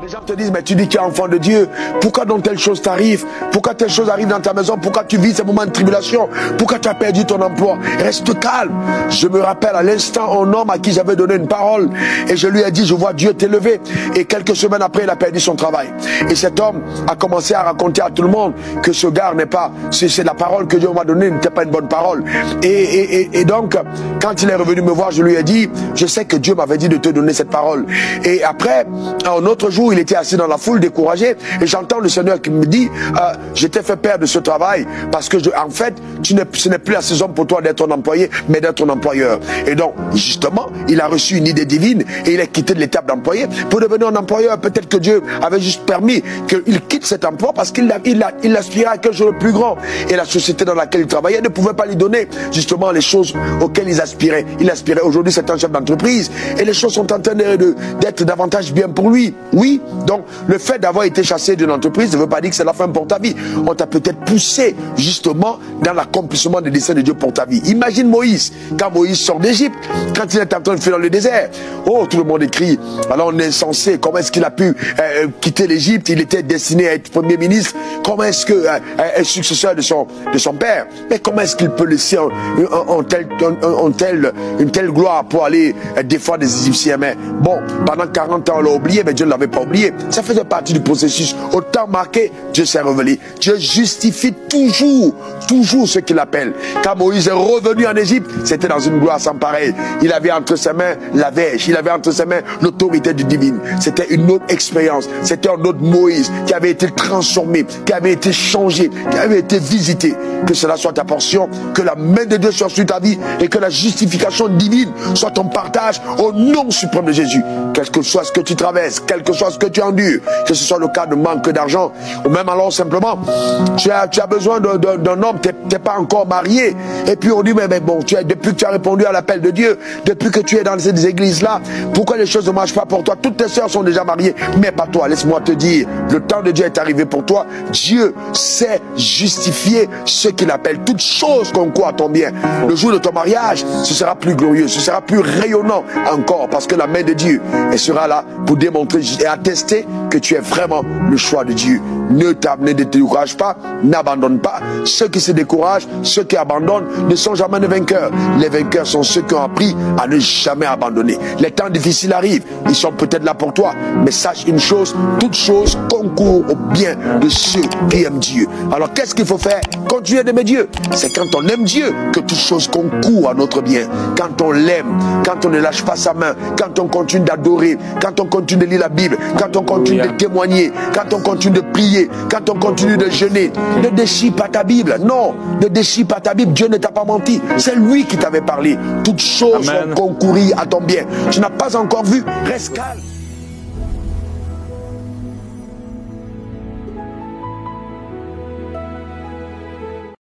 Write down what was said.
Les gens te disent, mais tu dis que tu es enfant de Dieu. Pourquoi donc telle chose t'arrive? Pourquoi telle chose arrive dans ta maison? Pourquoi tu vis ces moments de tribulation? Pourquoi tu as perdu ton emploi? Reste calme. Je me rappelle à l'instant un homme à qui j'avais donné une parole et je lui ai dit, je vois Dieu t'élever. Et quelques semaines après, il a perdu son travail. Et cet homme a commencé à raconter à tout le monde que ce gars n'est pas, c'est la parole que Dieu m'a donnée n'était pas une bonne parole. Et donc, quand il est revenu me voir, je lui ai dit, je sais que Dieu m'avait dit de te donner cette parole. Et après, un autre jour, il était assis dans la foule, découragé, et j'entends le Seigneur qui me dit, je t'ai fait perdre de ce travail, parce que en fait, ce n'est plus la saison pour toi d'être ton employé, mais d'être ton employeur. Et donc, justement, il a reçu une idée divine, et il est quitté de l'étape d'employé pour devenir un employeur. Peut-être que Dieu avait juste permis qu'il quitte cet emploi, parce qu'il aspirait à quelque chose de plus grand. Et la société dans laquelle il travaillait ne pouvait pas lui donner, justement, les choses auxquelles il aspirait. Il aspirait. Aujourd'hui, c'est un chef d'entreprise, et les choses sont en train d'être davantage bien pour lui. Oui, donc le fait d'avoir été chassé d'une entreprise ne veut pas dire que c'est la fin pour ta vie. On t'a peut-être poussé justement dans l'accomplissement des desseins de Dieu pour ta vie. Imagine Moïse, quand Moïse sort d'Égypte, quand il est en train de fuir dans le désert. Oh, tout le monde écrit, alors on est insensé, comment est-ce qu'il a pu quitter l'Égypte? Il était destiné à être premier ministre. Comment est-ce que un successeur de son père? Mais comment est-ce qu'il peut laisser une telle gloire pour aller défendre des Égyptiens? Mais bon, pendant 40 ans on l'a oublié, mais Dieu ne l'avait pas oublié. Ça faisait partie du processus. Au temps marqué, Dieu s'est révélé. Dieu justifie toujours ce qu'il appelle. Quand Moïse est revenu en Égypte, c'était dans une gloire sans pareil. Il avait entre ses mains la verge, il avait entre ses mains l'autorité du divine. C'était une autre expérience. C'était un autre Moïse qui avait été transformé, qui avait été changé, qui avait été visité. Que cela soit ta portion, que la main de Dieu soit sur ta vie et que la justification divine soit ton partage au nom suprême de Jésus. Quel que soit ce que tu traverses, quel que soit ce que tu endures, que ce soit le cas de manque d'argent, ou même alors simplement, tu as besoin d'un homme, tu n'es pas encore marié, et puis on dit, mais bon, depuis que tu as répondu à l'appel de Dieu, depuis que tu es dans ces églises-là, pourquoi les choses ne marchent pas pour toi? Toutes tes sœurs sont déjà mariées, mais pas toi. Laisse-moi te dire, le temps de Dieu est arrivé pour toi. Dieu sait justifier ce qu'il appelle. Toutes choses concourent à ton bien. Le jour de ton mariage, ce sera plus glorieux, ce sera plus rayonnant encore, parce que la main de Dieu, elle sera là pour démontrer et attester que tu es vraiment le choix de Dieu. Ne te décourage pas, n'abandonne pas. Ceux qui se découragent, ceux qui abandonnent ne sont jamais des vainqueurs. Les vainqueurs sont ceux qui ont appris à ne jamais abandonner. Les temps difficiles arrivent, ils sont peut-être là pour toi, mais sache une chose, toute chose concourt au bien de ceux qui aiment Dieu. Alors qu'est-ce qu'il faut faire? Continuer d'aimer Dieu. C'est quand on aime Dieu que toute chose concourt à notre bien. Quand on l'aime, quand on ne lâche pas sa main, quand on continue d'adorer, quand on continue de lire la Bible, quand on continue de témoigner, quand on continue de prier, quand on continue de jeûner. Ne déchire pas ta Bible. Non, ne déchire pas ta Bible. Dieu ne t'a pas menti. C'est lui qui t'avait parlé. Toutes choses vont concourir à ton bien. Tu n'as pas encore vu. Reste calme.